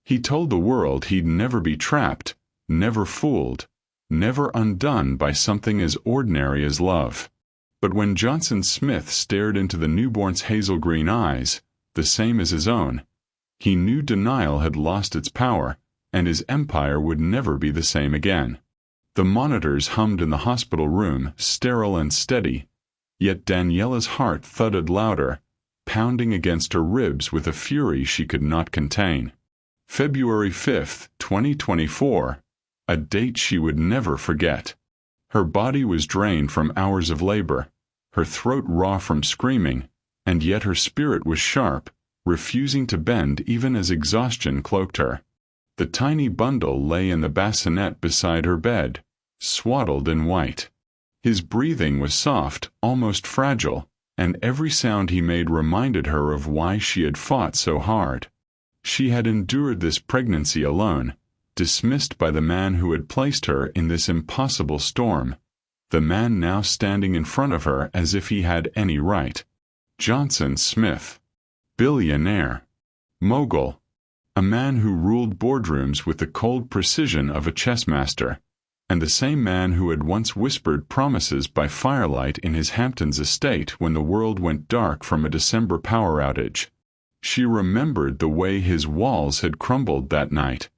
He told the world he'd never be trapped, never fooled, never undone by something as ordinary as love. But when Johnson Smith stared into the newborn's hazel-green eyes, the same as his own, he knew denial had lost its power, and his empire would never be the same again. The monitors hummed in the hospital room, sterile and steady, yet Daniella's heart thudded louder, pounding against her ribs with a fury she could not contain. February 5, 2024, a date she would never forget. Her body was drained from hours of labor, her throat raw from screaming, and yet her spirit was sharp, refusing to bend even as exhaustion cloaked her. The tiny bundle lay in the bassinet beside her bed, swaddled in white. His breathing was soft, almost fragile, and every sound he made reminded her of why she had fought so hard. She had endured this pregnancy alone, dismissed by the man who had placed her in this impossible storm, the man now standing in front of her as if he had any right. Johnson Smith. Billionaire. Mogul. A man who ruled boardrooms with the cold precision of a chess master, and the same man who had once whispered promises by firelight in his Hamptons estate when the world went dark from a December power outage. She remembered the way his walls had crumbled that night,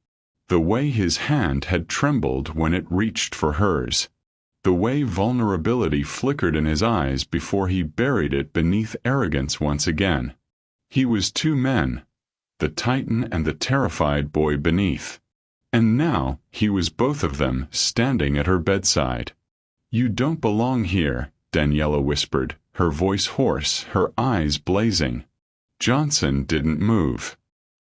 the way his hand had trembled when it reached for hers, the way vulnerability flickered in his eyes before he buried it beneath arrogance once again. He was two men, the titan and the terrified boy beneath. And now he was both of them standing at her bedside. "You don't belong here," Daniella whispered, her voice hoarse, her eyes blazing. Johnson didn't move.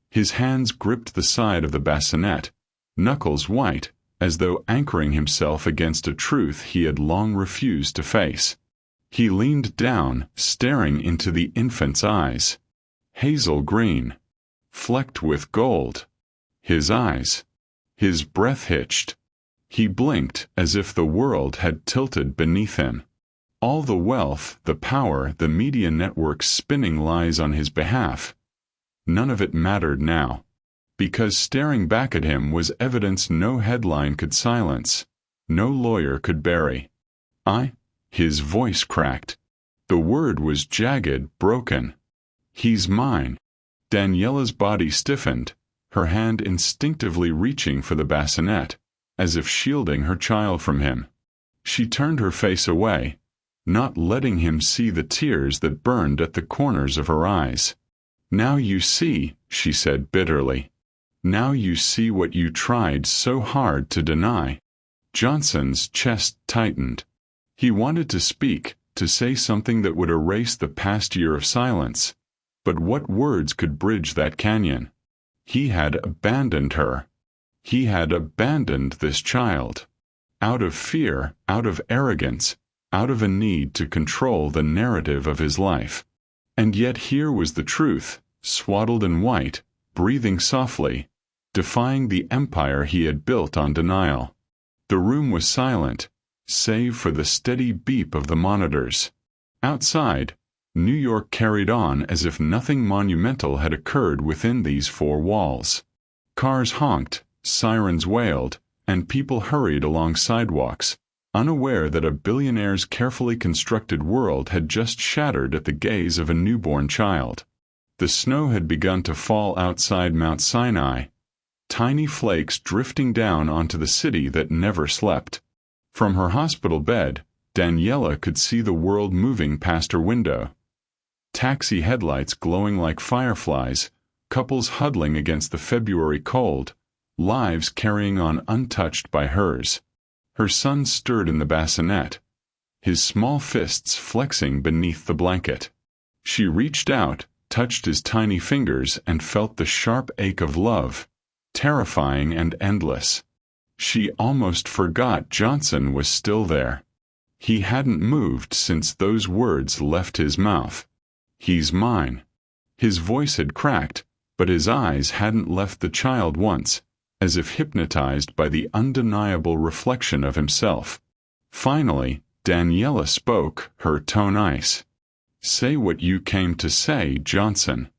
His hands gripped the side of the bassinet, knuckles white, as though anchoring himself against a truth he had long refused to face. He leaned down, staring into the infant's eyes. Hazel-green, flecked with gold. His eyes. His breath hitched. He blinked as if the world had tilted beneath him. All the wealth, the power, the media networks spinning lies on his behalf. None of it mattered now, because staring back at him was evidence no headline could silence, no lawyer could bury. His voice cracked. The word was jagged, broken. "He's mine." Daniella's body stiffened, her hand instinctively reaching for the bassinet, as if shielding her child from him. She turned her face away, not letting him see the tears that burned at the corners of her eyes. "Now you see," she said bitterly. "Now you see what you tried so hard to deny." Johnson's chest tightened. He wanted to speak, to say something that would erase the past year of silence. But what words could bridge that canyon? He had abandoned her. He had abandoned this child. Out of fear, out of arrogance, out of a need to control the narrative of his life. And yet here was the truth, swaddled in white, breathing softly, defying the empire he had built on denial. The room was silent, save for the steady beep of the monitors. Outside, New York carried on as if nothing monumental had occurred within these four walls. Cars honked, sirens wailed, and people hurried along sidewalks, unaware that a billionaire's carefully constructed world had just shattered at the gaze of a newborn child. The snow had begun to fall outside Mount Sinai, tiny flakes drifting down onto the city that never slept. From her hospital bed, Daniella could see the world moving past her window. Taxi headlights glowing like fireflies, couples huddling against the February cold, lives carrying on untouched by hers. Her son stirred in the bassinet, his small fists flexing beneath the blanket. She reached out, touched his tiny fingers, and felt the sharp ache of love, terrifying and endless. She almost forgot Johnson was still there. He hadn't moved since those words left his mouth. "He's mine." His voice had cracked, but his eyes hadn't left the child once, as if hypnotized by the undeniable reflection of himself. Finally, Daniella spoke, her tone ice. "Say what you came to say, Johnson.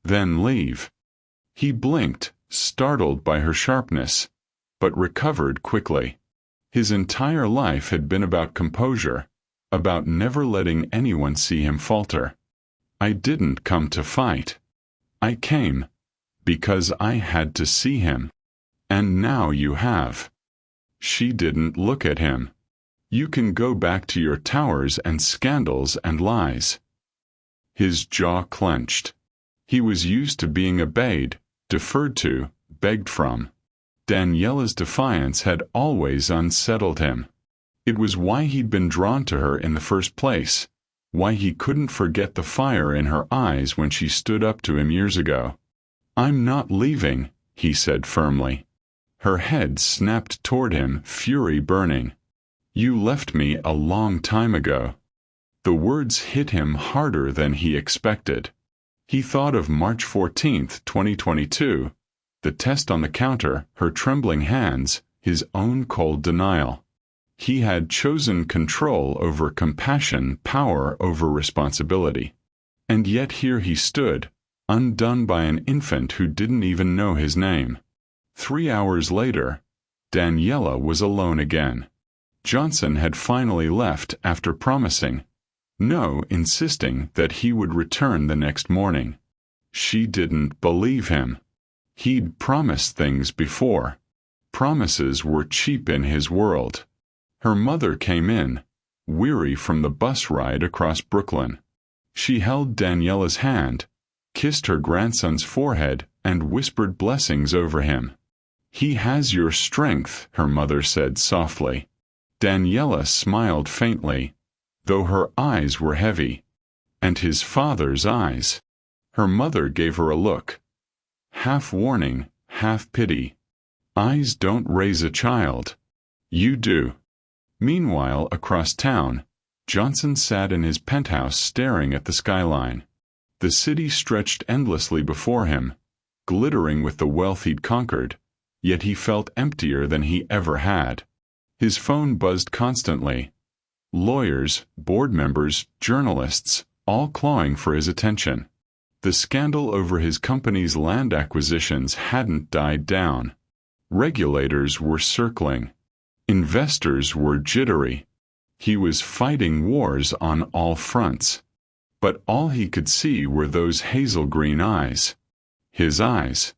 Then leave." He blinked, startled by her sharpness, but recovered quickly. His entire life had been about composure, about never letting anyone see him falter. I didn't come to fight. I came because I had to see him. And now you have. She didn't look at him. You can go back to your towers and scandals and lies. His jaw clenched. He was used to being obeyed, deferred to, begged from. Daniella's defiance had always unsettled him. It was why he'd been drawn to her in the first place, why he couldn't forget the fire in her eyes when she stood up to him years ago. I'm not leaving, he said firmly. Her head snapped toward him, fury burning. You left me a long time ago. The words hit him harder than he expected. He thought of March 14, 2022, the test on the counter, her trembling hands, his own cold denial. He had chosen control over compassion, power over responsibility. And yet here he stood, undone by an infant who didn't even know his name. 3 hours later, Daniella was alone again. Johnson had finally left after promising, no, insisting that he would return the next morning. She didn't believe him. He'd promised things before. Promises were cheap in his world. Her mother came in, weary from the bus ride across Brooklyn. She held Daniella's hand, kissed her grandson's forehead, and whispered blessings over him. He has your strength, her mother said softly. Daniella smiled faintly, though her eyes were heavy. And his father's eyes. Her mother gave her a look. Half warning, half pity. Eyes don't raise a child. You do. Meanwhile, across town, Johnson sat in his penthouse staring at the skyline. The city stretched endlessly before him, glittering with the wealth he'd conquered, yet he felt emptier than he ever had. His phone buzzed constantly. Lawyers, board members, journalists, all clawing for his attention. The scandal over his company's land acquisitions hadn't died down. Regulators were circling. Investors were jittery. He was fighting wars on all fronts. But all he could see were those hazel-green eyes. His eyes.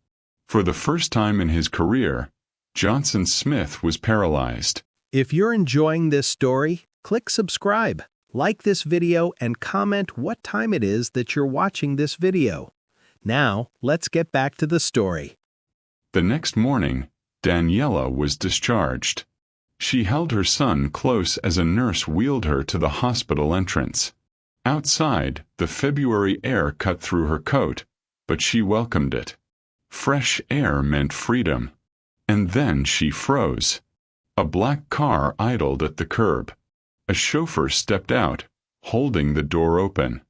For the first time in his career, Johnson Smith was paralyzed. If you're enjoying this story, click subscribe, like this video, and comment what time it is that you're watching this video. Now, let's get back to the story. The next morning, Daniella was discharged. She held her son close as a nurse wheeled her to the hospital entrance. Outside, the February air cut through her coat, but she welcomed it. Fresh air meant freedom. And then she froze. A black car idled at the curb. A chauffeur stepped out, holding the door open.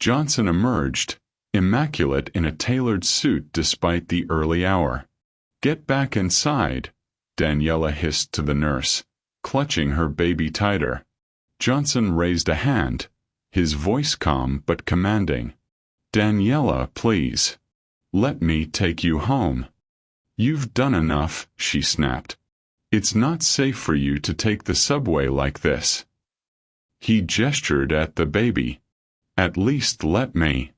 Johnson emerged, immaculate in a tailored suit despite the early hour. Get back inside, Daniella hissed to the nurse, clutching her baby tighter. Johnson raised a hand, his voice calm but commanding. Daniella, please. Let me take you home. You've done enough, she snapped. It's not safe for you to take the subway like this. He gestured at the baby. At least let me.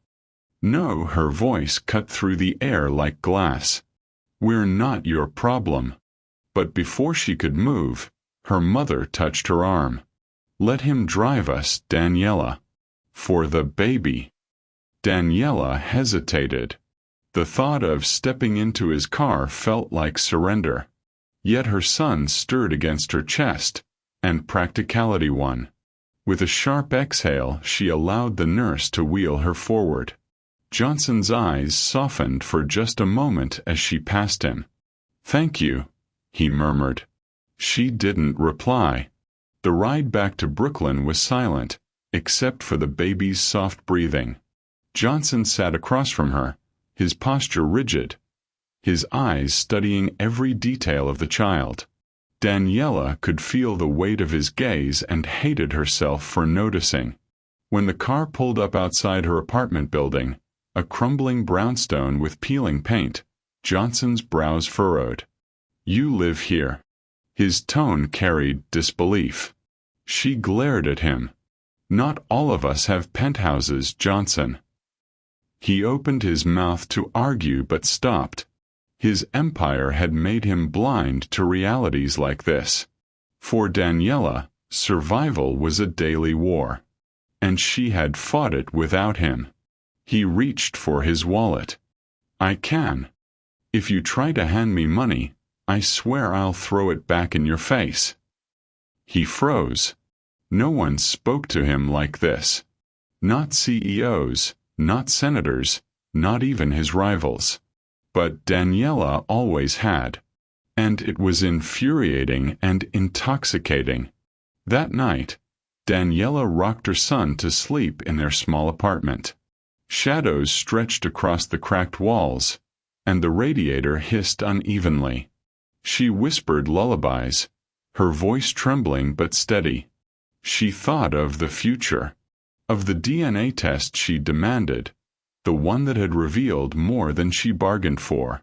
No, her voice cut through the air like glass. We're not your problem. But before she could move, her mother touched her arm. Let him drive us, Daniella. For the baby. Daniella hesitated. The thought of stepping into his car felt like surrender. Yet her son stirred against her chest, and practicality won. With a sharp exhale, she allowed the nurse to wheel her forward. Johnson's eyes softened for just a moment as she passed him. Thank you, he murmured. She didn't reply. The ride back to Brooklyn was silent, except for the baby's soft breathing. Johnson sat across from her, his posture rigid, his eyes studying every detail of the child. Daniella could feel the weight of his gaze and hated herself for noticing. When the car pulled up outside her apartment building, a crumbling brownstone with peeling paint, Johnson's brows furrowed. You live here. His tone carried disbelief. She glared at him. Not all of us have penthouses, Johnson. He opened his mouth to argue but stopped. His empire had made him blind to realities like this. For Daniella, survival was a daily war. And she had fought it without him. He reached for his wallet. I can. If you try to hand me money, I swear I'll throw it back in your face. He froze. No one spoke to him like this. Not CEOs, not senators, not even his rivals. But Daniella always had. And it was infuriating and intoxicating. That night, Daniella rocked her son to sleep in their small apartment. Shadows stretched across the cracked walls, and the radiator hissed unevenly. She whispered lullabies, her voice trembling but steady. She thought of the future, of the DNA test she demanded, the one that had revealed more than she bargained for.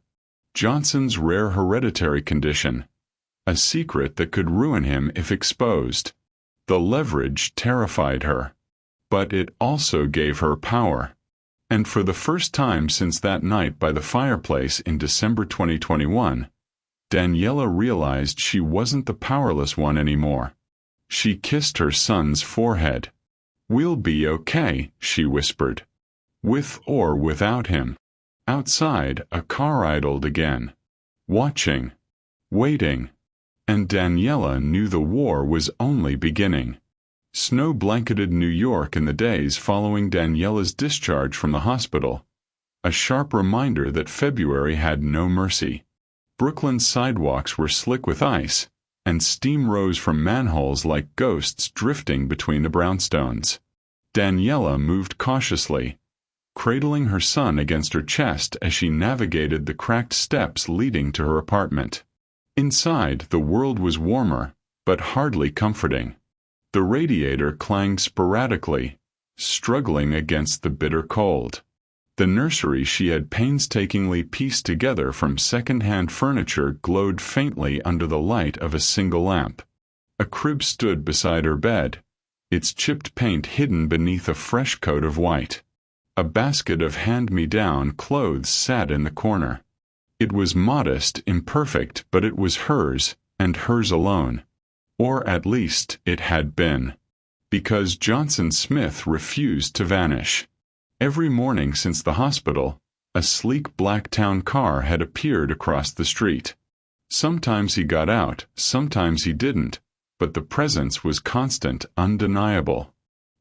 Johnson's rare hereditary condition, a secret that could ruin him if exposed. The leverage terrified her, but it also gave her power. And for the first time since that night by the fireplace in December 2021, Daniella realized she wasn't the powerless one anymore. She kissed her son's forehead. We'll be okay, she whispered. With or without him. Outside, a car idled again. Watching. Waiting. And Daniella knew the war was only beginning. Snow blanketed New York in the days following Daniella's discharge from the hospital, a sharp reminder that February had no mercy. Brooklyn's sidewalks were slick with ice, and steam rose from manholes like ghosts drifting between the brownstones. Daniella moved cautiously, cradling her son against her chest as she navigated the cracked steps leading to her apartment. Inside, the world was warmer, but hardly comforting. The radiator clanged sporadically, struggling against the bitter cold. The nursery she had painstakingly pieced together from second-hand furniture glowed faintly under the light of a single lamp. A crib stood beside her bed, its chipped paint hidden beneath a fresh coat of white. A basket of hand-me-down clothes sat in the corner. It was modest, imperfect, but it was hers, and hers alone. Or at least it had been. Because Johnson Smith refused to vanish. Every morning since the hospital, a sleek black town car had appeared across the street. Sometimes he got out, sometimes he didn't, but the presence was constant, undeniable.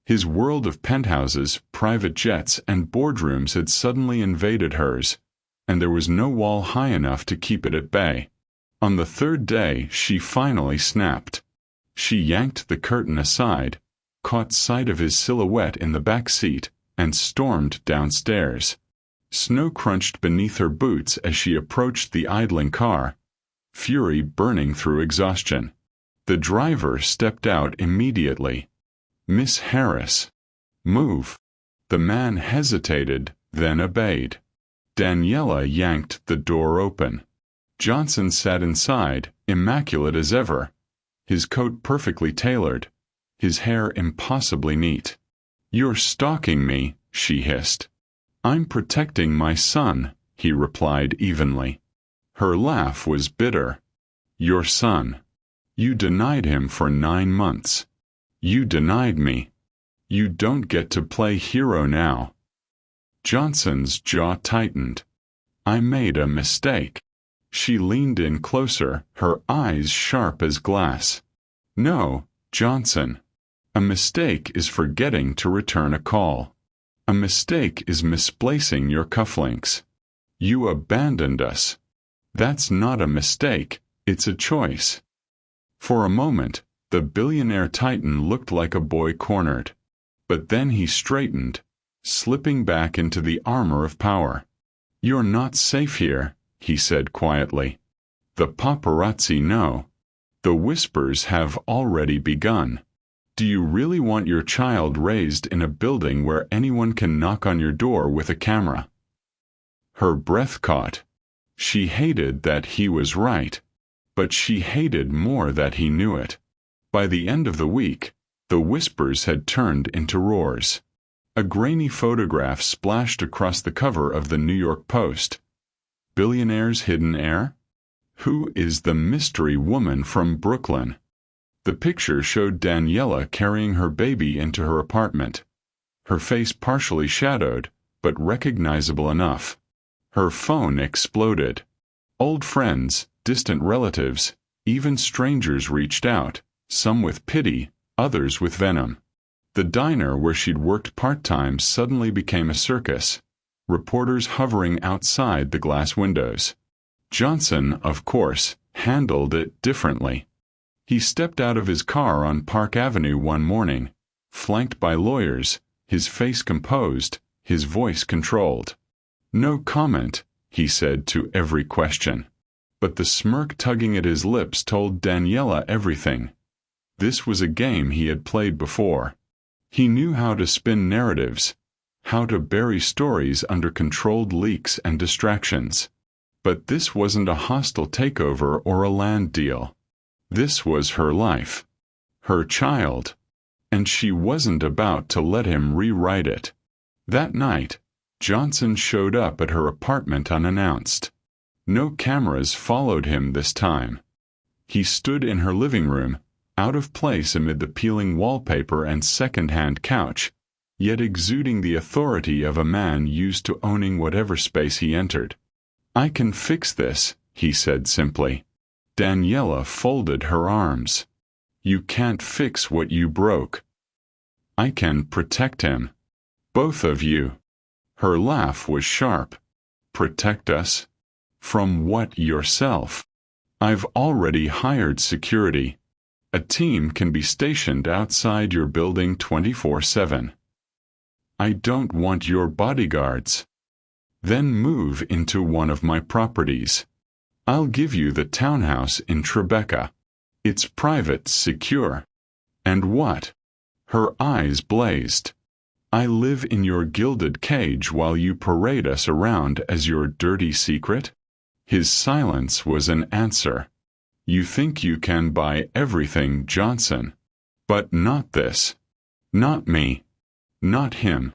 His world of penthouses, private jets, and boardrooms had suddenly invaded hers, and there was no wall high enough to keep it at bay. On the third day, she finally snapped. She yanked the curtain aside, caught sight of his silhouette in the back seat, and stormed downstairs. Snow crunched beneath her boots as she approached the idling car, fury burning through exhaustion. The driver stepped out immediately. Miss Harris. Move. The man hesitated, then obeyed. Daniella yanked the door open. Johnson sat inside, immaculate as ever, his coat perfectly tailored, his hair impossibly neat. You're stalking me, she hissed. I'm protecting my son, he replied evenly. Her laugh was bitter. Your son. You denied him for 9 months. You denied me. You don't get to play hero now. Johnson's jaw tightened. I made a mistake. She leaned in closer, her eyes sharp as glass. No, Johnson. A mistake is forgetting to return a call. A mistake is misplacing your cufflinks. You abandoned us. That's not a mistake, it's a choice. For a moment, the billionaire titan looked like a boy cornered. But then he straightened, slipping back into the armor of power. You're not safe here, he said quietly. The paparazzi know. The whispers have already begun. Do you really want your child raised in a building where anyone can knock on your door with a camera? Her breath caught. She hated that he was right, but she hated more that he knew it. By the end of the week, the whispers had turned into roars. A grainy photograph splashed across the cover of the New York Post. Billionaire's hidden heir? Who is the mystery woman from Brooklyn? The picture showed Daniella carrying her baby into her apartment. Her face partially shadowed, but recognizable enough. Her phone exploded. Old friends, distant relatives, even strangers reached out, some with pity, others with venom. The diner where she'd worked part-time suddenly became a circus, reporters hovering outside the glass windows. Johnson, of course, handled it differently. He stepped out of his car on Park Avenue one morning, flanked by lawyers, his face composed, his voice controlled. "No comment," he said to every question. But the smirk tugging at his lips told Daniella everything. This was a game he had played before. He knew how to spin narratives, how to bury stories under controlled leaks and distractions. But this wasn't a hostile takeover or a land deal. This was her life, her child, and she wasn't about to let him rewrite it. That night, Johnson showed up at her apartment unannounced. No cameras followed him this time. He stood in her living room, out of place amid the peeling wallpaper and second-hand couch, yet exuding the authority of a man used to owning whatever space he entered. "I can fix this," he said simply. Daniella folded her arms. "You can't fix what you broke." "I can protect him. Both of you." Her laugh was sharp. "Protect us? From what yourself? I've already hired security. A team can be stationed outside your building 24/7. I don't want your bodyguards. Then move into one of my properties. I'll give you the townhouse in Tribeca. It's private, secure. And what?" Her eyes blazed. "I live in your gilded cage while you parade us around as your dirty secret?" His silence was an answer. "You think you can buy everything, Johnson. But not this. Not me. Not him."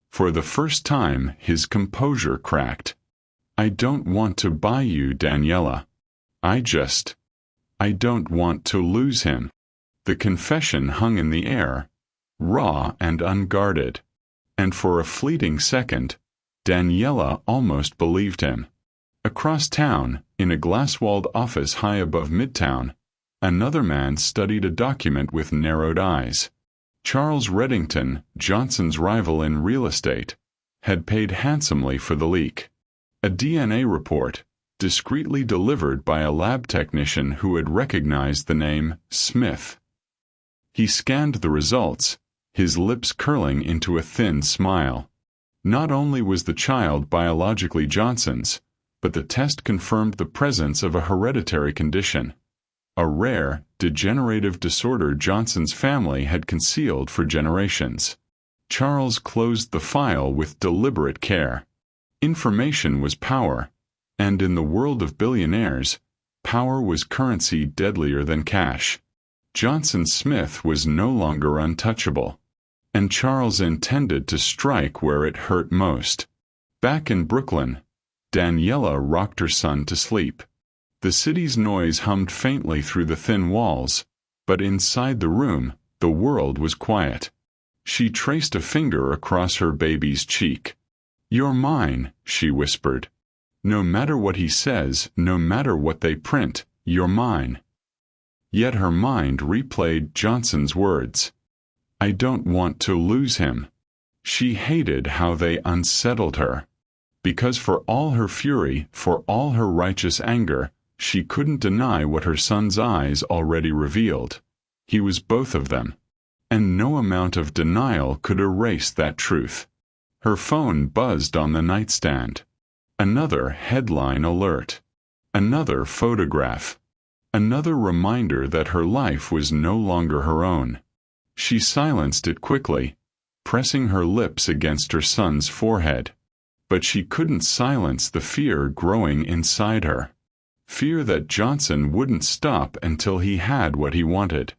For the first time, his composure cracked. "I don't want to buy you, Daniella. I don't want to lose him." The confession hung in the air, raw and unguarded. And for a fleeting second, Daniella almost believed him. Across town, in a glass-walled office high above Midtown, another man studied a document with narrowed eyes. Charles Reddington, Johnson's rival in real estate, had paid handsomely for the leak. A DNA report, discreetly delivered by a lab technician who had recognized the name Smith. He scanned the results, his lips curling into a thin smile. Not only was the child biologically Johnson's, but the test confirmed the presence of a hereditary condition, a rare, degenerative disorder Johnson's family had concealed for generations. Charles closed the file with deliberate care. Information was power, and in the world of billionaires, power was currency deadlier than cash. Johnson Smith was no longer untouchable, and Charles intended to strike where it hurt most. Back in Brooklyn, Daniella rocked her son to sleep. The city's noise hummed faintly through the thin walls, but inside the room, the world was quiet. She traced a finger across her baby's cheek. "You're mine," she whispered. "No matter what he says, no matter what they print, you're mine." Yet her mind replayed Johnson's words. "I don't want to lose him." She hated how they unsettled her. Because for all her fury, for all her righteous anger, she couldn't deny what her son's eyes already revealed. He was both of them. And no amount of denial could erase that truth. Her phone buzzed on the nightstand. Another headline alert. Another photograph. Another reminder that her life was no longer her own. She silenced it quickly, pressing her lips against her son's forehead. But she couldn't silence the fear growing inside her. Fear that Johnson wouldn't stop until he had what he wanted.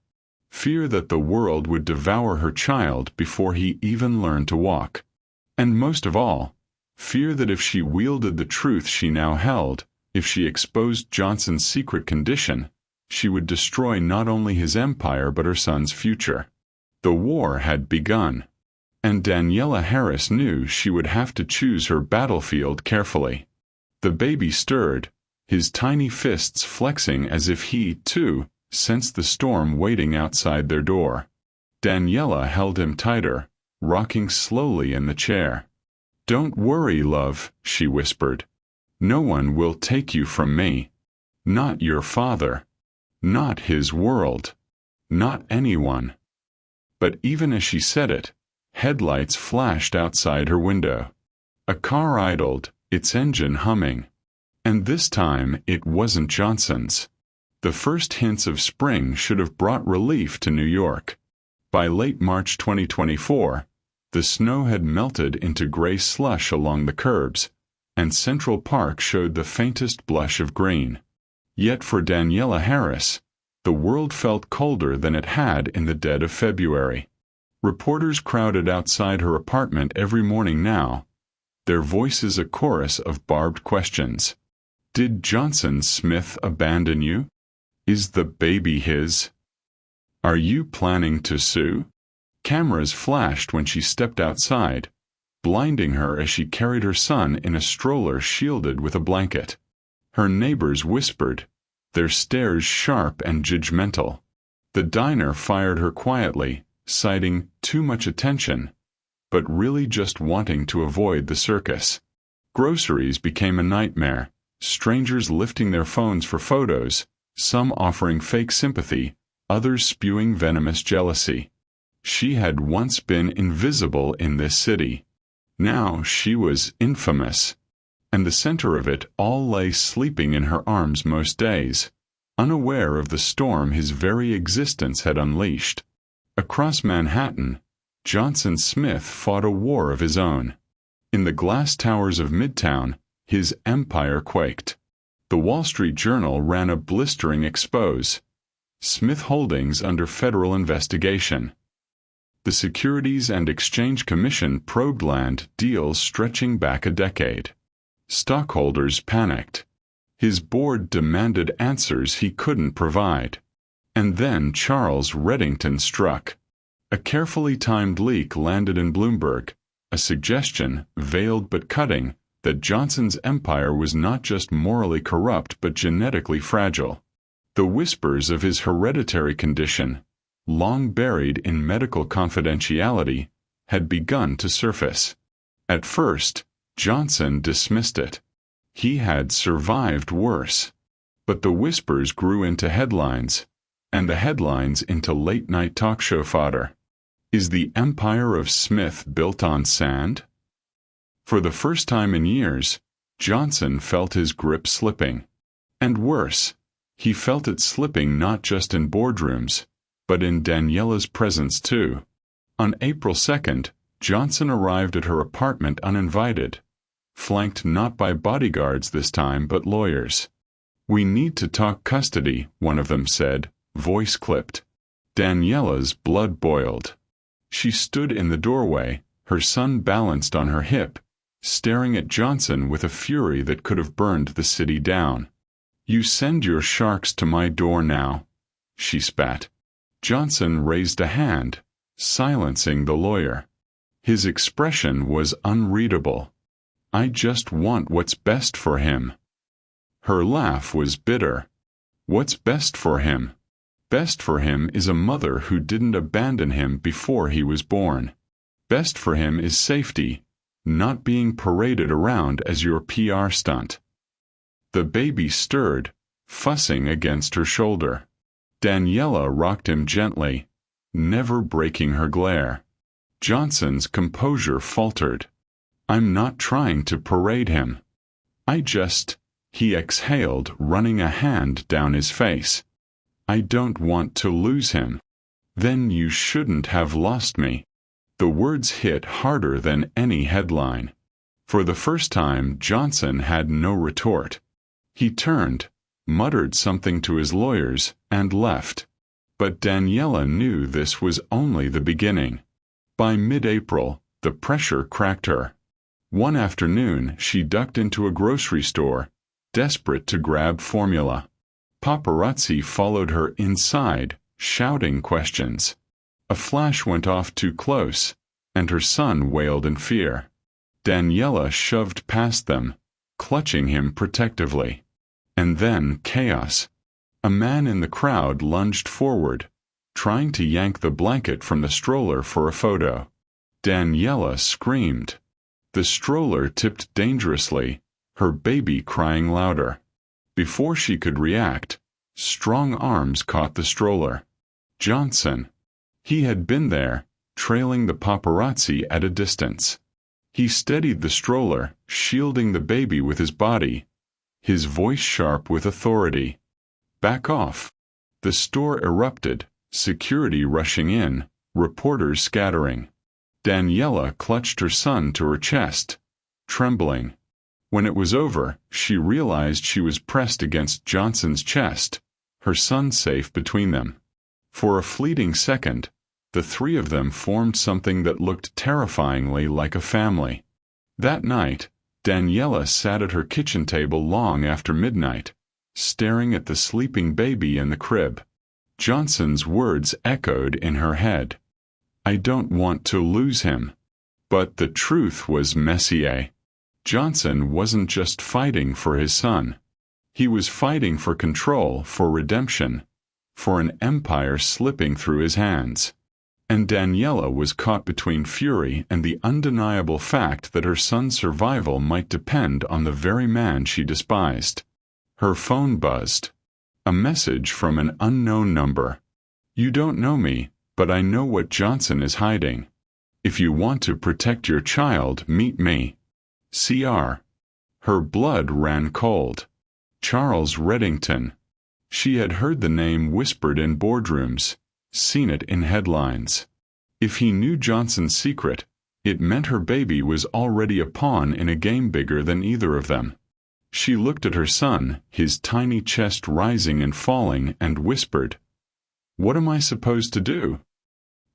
Fear that the world would devour her child before he even learned to walk. And most of all, fear that if she wielded the truth she now held, if she exposed Johnson's secret condition, she would destroy not only his empire but her son's future. The war had begun, and Daniella Harris knew she would have to choose her battlefield carefully. The baby stirred, his tiny fists flexing as if he, too, sensed the storm waiting outside their door. Daniella held him tighter, rocking slowly in the chair. "Don't worry, love," she whispered. "No one will take you from me. Not your father. Not his world. Not anyone." But even as she said it, headlights flashed outside her window. A car idled, its engine humming. And this time it wasn't Johnson's. The first hints of spring should have brought relief to New York. By late March 2024, the snow had melted into gray slush along the curbs, and Central Park showed the faintest blush of green. Yet for Daniella Harris, the world felt colder than it had in the dead of February. Reporters crowded outside her apartment every morning now, their voices a chorus of barbed questions. Did Johnson Smith abandon you? Is the baby his? Are you planning to sue? Cameras flashed when she stepped outside, blinding her as she carried her son in a stroller shielded with a blanket. Her neighbors whispered, their stares sharp and judgmental. The diner fired her quietly, citing too much attention, but really just wanting to avoid the circus. Groceries became a nightmare, strangers lifting their phones for photos, some offering fake sympathy, others spewing venomous jealousy. She had once been invisible in this city. Now she was infamous, and the center of it all lay sleeping in her arms most days, unaware of the storm his very existence had unleashed. Across Manhattan, Johnson Smith fought a war of his own. In the glass towers of Midtown, his empire quaked. The Wall Street Journal ran a blistering expose. Smith Holdings under federal investigation. The Securities and Exchange Commission probed land deals stretching back a decade. Stockholders panicked. His board demanded answers he couldn't provide. And then Charles Reddington struck. A carefully timed leak landed in Bloomberg, a suggestion, veiled but cutting, that Johnson's empire was not just morally corrupt but genetically fragile. The whispers of his hereditary condition, long buried in medical confidentiality, had begun to surface. At first, Johnson dismissed it. He had survived worse. But the whispers grew into headlines, and the headlines into late-night talk show fodder. Is the empire of Smith built on sand? For the first time in years, Johnson felt his grip slipping. And worse, he felt it slipping not just in boardrooms, but in Daniella's presence too. On April 2nd, Johnson arrived at her apartment uninvited, flanked not by bodyguards this time but lawyers. "We need to talk custody," one of them said, voice clipped. Daniella's blood boiled. She stood in the doorway, her son balanced on her hip, staring at Johnson with a fury that could have burned the city down. "You send your sharks to my door now," she spat. Johnson raised a hand, silencing the lawyer. His expression was unreadable. "I just want what's best for him." Her laugh was bitter. "What's best for him? Best for him is a mother who didn't abandon him before he was born. Best for him is safety, not being paraded around as your PR stunt." The baby stirred, fussing against her shoulder. Daniella rocked him gently, never breaking her glare. Johnson's composure faltered. "I'm not trying to parade him. He exhaled, running a hand down his face. "I don't want to lose him." "Then you shouldn't have lost me." The words hit harder than any headline. For the first time, Johnson had no retort. He turned, muttered something to his lawyers, and left. But Daniella knew this was only the beginning. By mid-April, the pressure cracked her. One afternoon, she ducked into a grocery store, desperate to grab formula. Paparazzi followed her inside, shouting questions. A flash went off too close, and her son wailed in fear. Daniella shoved past them, clutching him protectively. And then chaos. A man in the crowd lunged forward, trying to yank the blanket from the stroller for a photo. Daniella screamed. The stroller tipped dangerously, her baby crying louder. Before she could react, strong arms caught the stroller. Johnson. He had been there, trailing the paparazzi at a distance. He steadied the stroller, shielding the baby with his body, his voice sharp with authority. Back off. The store erupted, security rushing in, reporters scattering. Daniella clutched her son to her chest, trembling. When it was over, she realized she was pressed against Johnson's chest, her son safe between them. For a fleeting second, the three of them formed something that looked terrifyingly like a family. That night, Daniella sat at her kitchen table long after midnight, staring at the sleeping baby in the crib. Johnson's words echoed in her head. I don't want to lose him. But the truth was messier. Johnson wasn't just fighting for his son. He was fighting for control, for redemption, for an empire slipping through his hands. And Daniella was caught between fury and the undeniable fact that her son's survival might depend on the very man she despised. Her phone buzzed. A message from an unknown number. You don't know me, but I know what Johnson is hiding. If you want to protect your child, meet me. CR. Her blood ran cold. Charles Reddington. She had heard the name whispered in boardrooms, seen it in headlines. If he knew Johnson's secret, it meant her baby was already a pawn in a game bigger than either of them. She looked at her son, his tiny chest rising and falling, and whispered, What am I supposed to do?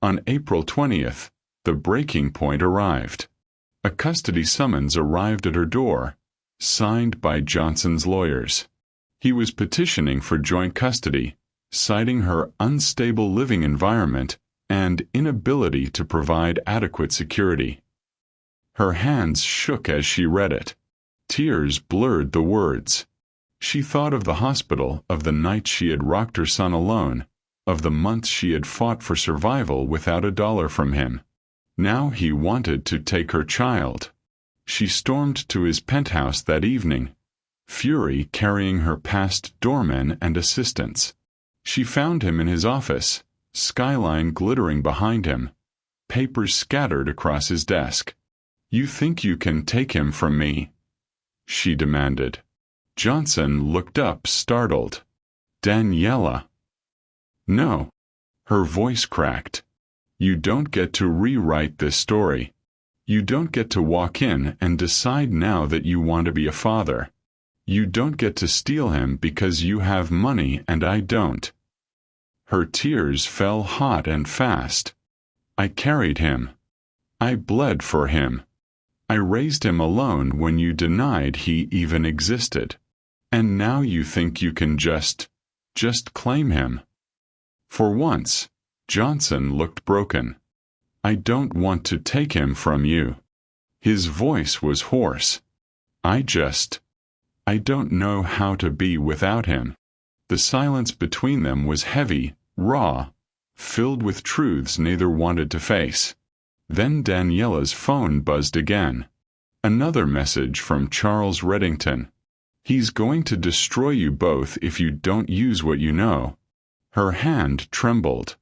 On April 20th, the breaking point arrived. A custody summons arrived at her door, signed by Johnson's lawyers. He was petitioning for joint custody, citing her unstable living environment and inability to provide adequate security. Her hands shook as she read it. Tears blurred the words. She thought of the hospital, of the nights she had rocked her son alone, of the months she had fought for survival without a dollar from him. Now he wanted to take her child. She stormed to his penthouse that evening, fury carrying her past doormen and assistants. She found him in his office, skyline glittering behind him, papers scattered across his desk. You think you can take him from me? She demanded. Johnson looked up, startled. Daniella. No. Her voice cracked. You don't get to rewrite this story. You don't get to walk in and decide now that you want to be a father. You don't get to steal him because you have money and I don't. Her tears fell hot and fast. I carried him. I bled for him. I raised him alone when you denied he even existed. And now you think you can just claim him. For once, Johnson looked broken. I don't want to take him from you. His voice was hoarse. I don't know how to be without him. The silence between them was heavy, raw, filled with truths neither wanted to face. Then Daniella's phone buzzed again. Another message from Charles Reddington. He's going to destroy you both if you don't use what you know. Her hand trembled.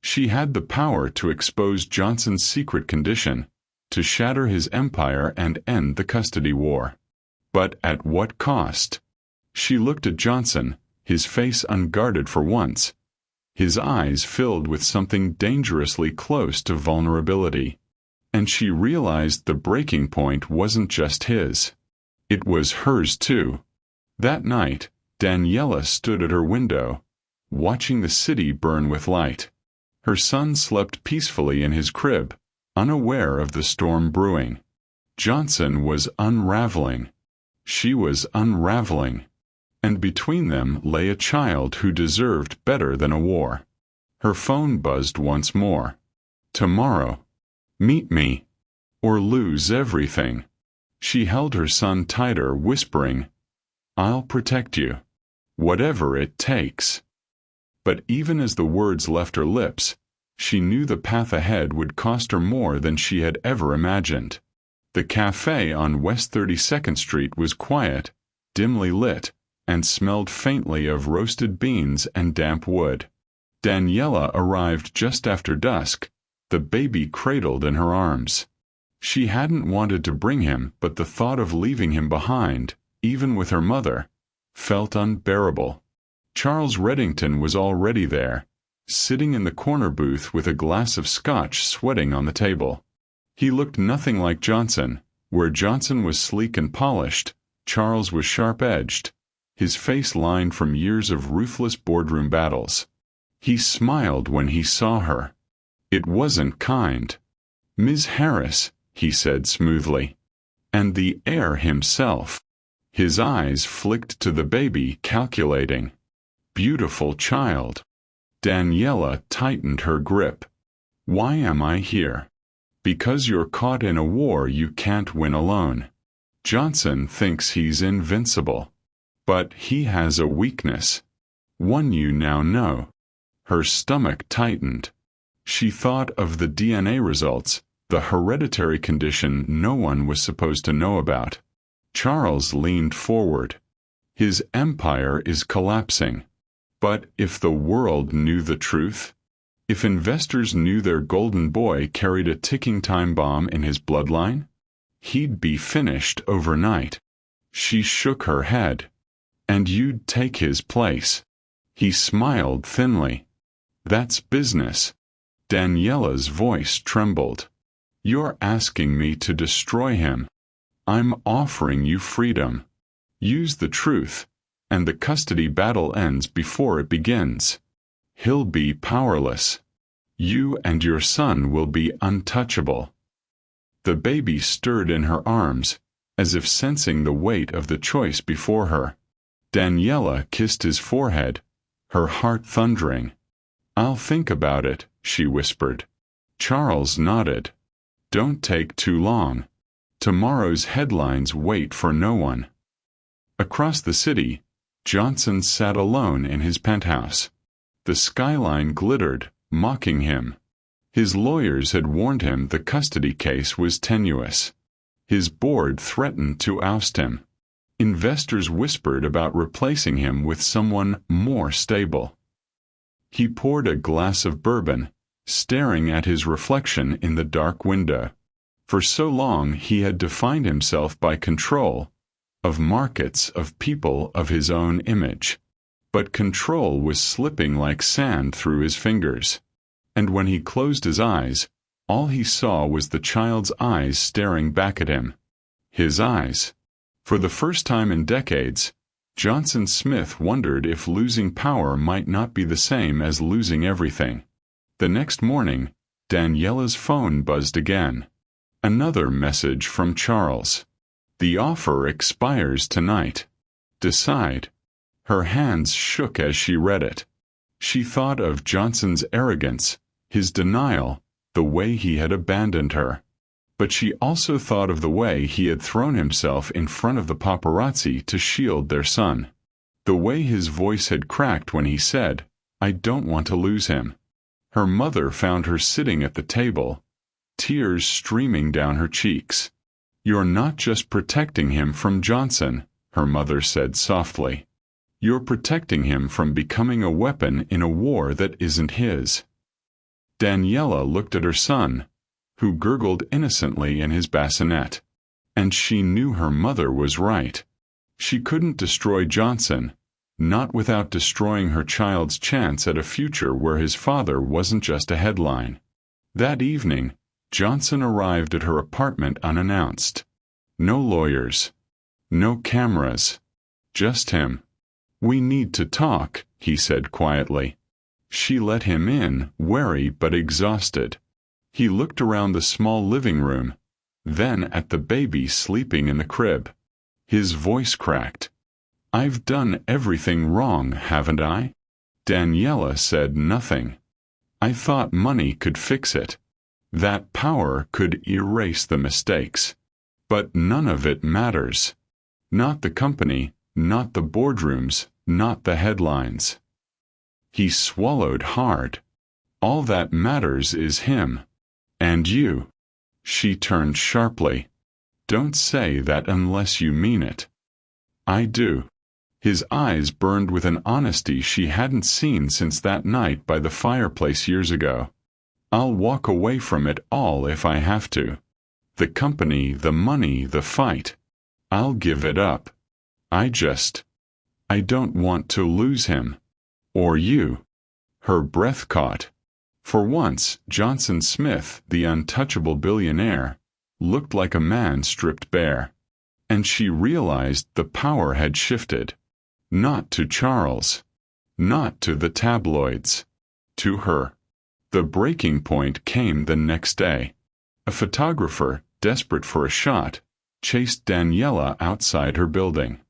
She had the power to expose Johnson's secret condition, to shatter his empire and end the custody war. But at what cost? She looked at Johnson, his face unguarded for once, his eyes filled with something dangerously close to vulnerability. And she realized the breaking point wasn't just his. It was hers too. That night, Daniella stood at her window, watching the city burn with light. Her son slept peacefully in his crib, unaware of the storm brewing. Johnson was unraveling. She was unraveling. And between them lay a child who deserved better than a war. Her phone buzzed once more. Tomorrow. Meet me. Or lose everything. She held her son tighter, whispering, "I'll protect you. Whatever it takes." But even as the words left her lips, she knew the path ahead would cost her more than she had ever imagined. The cafe on West 32nd Street was quiet, dimly lit, and smelled faintly of roasted beans and damp wood. Daniella arrived just after dusk, the baby cradled in her arms. She hadn't wanted to bring him, but the thought of leaving him behind, even with her mother, felt unbearable. Charles Reddington was already there, sitting in the corner booth with a glass of scotch sweating on the table. He looked nothing like Johnson. Where Johnson was sleek and polished, Charles was sharp-edged, his face lined from years of ruthless boardroom battles. He smiled when he saw her. It wasn't kind. "Ms. Harris," he said smoothly. "And the heir himself." His eyes flicked to the baby, calculating. "Beautiful child." Daniella tightened her grip. "Why am I here?" "Because you're caught in a war you can't win alone. Johnson thinks he's invincible. But he has a weakness. One you now know." Her stomach tightened. She thought of the DNA results, the hereditary condition no one was supposed to know about. Charles leaned forward. "His empire is collapsing. But if the world knew the truth? If investors knew their golden boy carried a ticking time bomb in his bloodline? He'd be finished overnight." She shook her head. "And you'd take his place." He smiled thinly. "That's business." Daniella's voice trembled. "You're asking me to destroy him. I'm offering you freedom. Use the truth, and the custody battle ends before it begins. He'll be powerless. You and your son will be untouchable." The baby stirred in her arms, as if sensing the weight of the choice before her. Daniella kissed his forehead, her heart thundering. "I'll think about it," she whispered. Charles nodded. "Don't take too long. Tomorrow's headlines wait for no one." Across the city, Johnson sat alone in his penthouse. The skyline glittered, mocking him. His lawyers had warned him the custody case was tenuous. His board threatened to oust him. Investors whispered about replacing him with someone more stable. He poured a glass of bourbon, staring at his reflection in the dark window. For so long he had defined himself by control, of markets, of people, of his own image. But control was slipping like sand through his fingers. And when he closed his eyes, all he saw was the child's eyes staring back at him. His eyes. For the first time in decades, Johnson Smith wondered if losing power might not be the same as losing everything. The next morning, Daniella's phone buzzed again. Another message from Charles. "The offer expires tonight. Decide." Her hands shook as she read it. She thought of Johnson's arrogance, his denial, the way he had abandoned her. But she also thought of the way he had thrown himself in front of the paparazzi to shield their son. The way his voice had cracked when he said, "I don't want to lose him." Her mother found her sitting at the table, tears streaming down her cheeks. "You're not just protecting him from Johnson," her mother said softly. "You're protecting him from becoming a weapon in a war that isn't his." Daniella looked at her son, who gurgled innocently in his bassinet. And she knew her mother was right. She couldn't destroy Johnson, not without destroying her child's chance at a future where his father wasn't just a headline. That evening, Johnson arrived at her apartment unannounced. No lawyers. No cameras. Just him. "We need to talk," he said quietly. She let him in, wary but exhausted. He looked around the small living room, then at the baby sleeping in the crib. His voice cracked. "I've done everything wrong, haven't I?" Daniella said nothing. "I thought money could fix it. That power could erase the mistakes. But none of it matters. Not the company, not the boardrooms, not the headlines." He swallowed hard. "All that matters is him. And you." She turned sharply. "Don't say that unless you mean it." "I do." His eyes burned with an honesty she hadn't seen since that night by the fireplace years ago. "I'll walk away from it all if I have to. The company, the money, the fight. I'll give it up. I don't want to lose him. Or you." Her breath caught. For once, Johnson Smith, the untouchable billionaire, looked like a man stripped bare. And she realized the power had shifted. Not to Charles. Not to the tabloids. To her. The breaking point came the next day. A photographer, desperate for a shot, chased Daniella outside her building.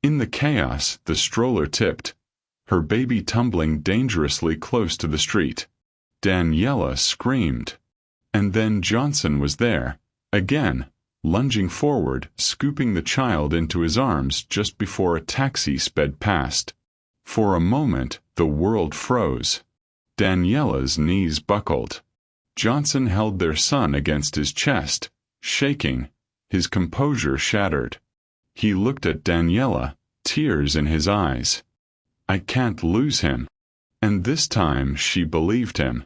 In the chaos, the stroller tipped, her baby tumbling dangerously close to the street. Daniella screamed. And then Johnson was there, again, lunging forward, scooping the child into his arms just before a taxi sped past. For a moment, the world froze. Daniella's knees buckled. Johnson held their son against his chest, shaking, his composure shattered. He looked at Daniella, tears in his eyes. "I can't lose him." And this time she believed him.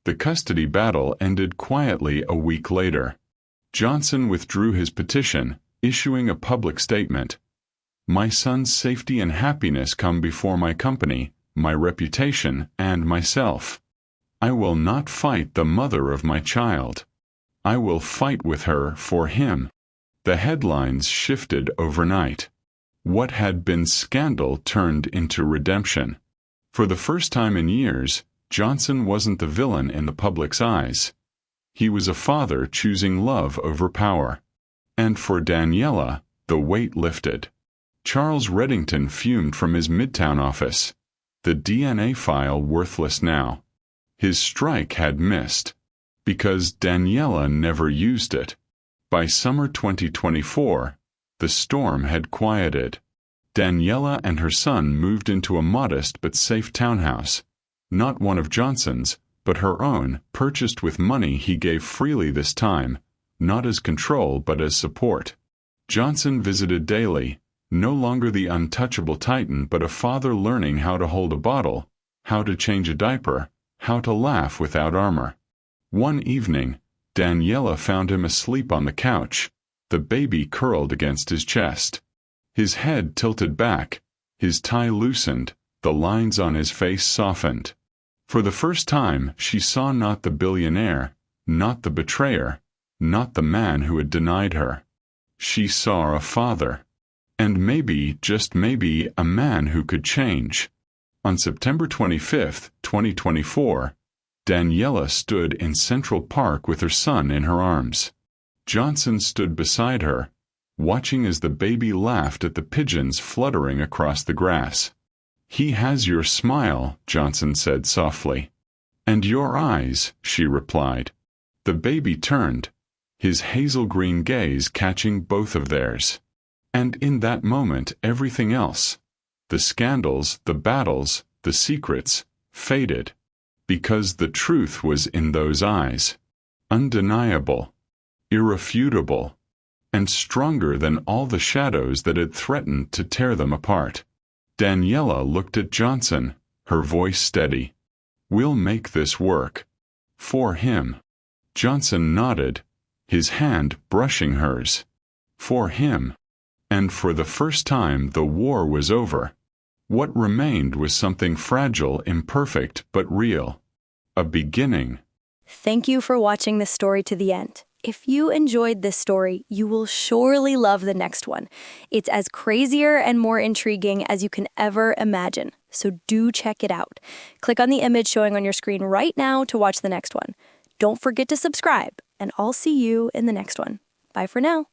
The custody battle ended quietly a week later. Johnson withdrew his petition, issuing a public statement. "My son's safety and happiness come before my company, my reputation, and myself. I will not fight the mother of my child. I will fight with her for him." The headlines shifted overnight. What had been scandal turned into redemption. For the first time in years, Johnson wasn't the villain in the public's eyes. He was a father choosing love over power. And for Daniella, the weight lifted. Charles Reddington fumed from his Midtown office. The DNA file worthless now. His strike had missed. Because Daniella never used it. By summer 2024, the storm had quieted. Daniella and her son moved into a modest but safe townhouse. Not one of Johnson's, but her own, purchased with money he gave freely this time, not as control but as support. Johnson visited daily, no longer the untouchable titan but a father learning how to hold a bottle, how to change a diaper, how to laugh without armor. One evening, Daniella found him asleep on the couch, the baby curled against his chest. His head tilted back, his tie loosened, the lines on his face softened. For the first time, she saw not the billionaire, not the betrayer, not the man who had denied her. She saw a father. And maybe, just maybe, a man who could change. On September 25, 2024, Daniella stood in Central Park with her son in her arms. Johnson stood beside her, watching as the baby laughed at the pigeons fluttering across the grass. "He has your smile," Johnson said softly. "And your eyes," she replied. The baby turned, his hazel-green gaze catching both of theirs. And in that moment everything else, the scandals, the battles, the secrets, faded. Because the truth was in those eyes. Undeniable. Irrefutable. And stronger than all the shadows that had threatened to tear them apart. Daniella looked at Johnson, her voice steady. "We'll make this work. For him." Johnson nodded, his hand brushing hers. For him. And for the first time the war was over. What remained was something fragile, imperfect, but real. A beginning. Thank you for watching this story to the end. If you enjoyed this story, you will surely love the next one. It's as crazier and more intriguing as you can ever imagine, so do check it out. Click on the image showing on your screen right now to watch the next one. Don't forget to subscribe, and I'll see you in the next one. Bye for now.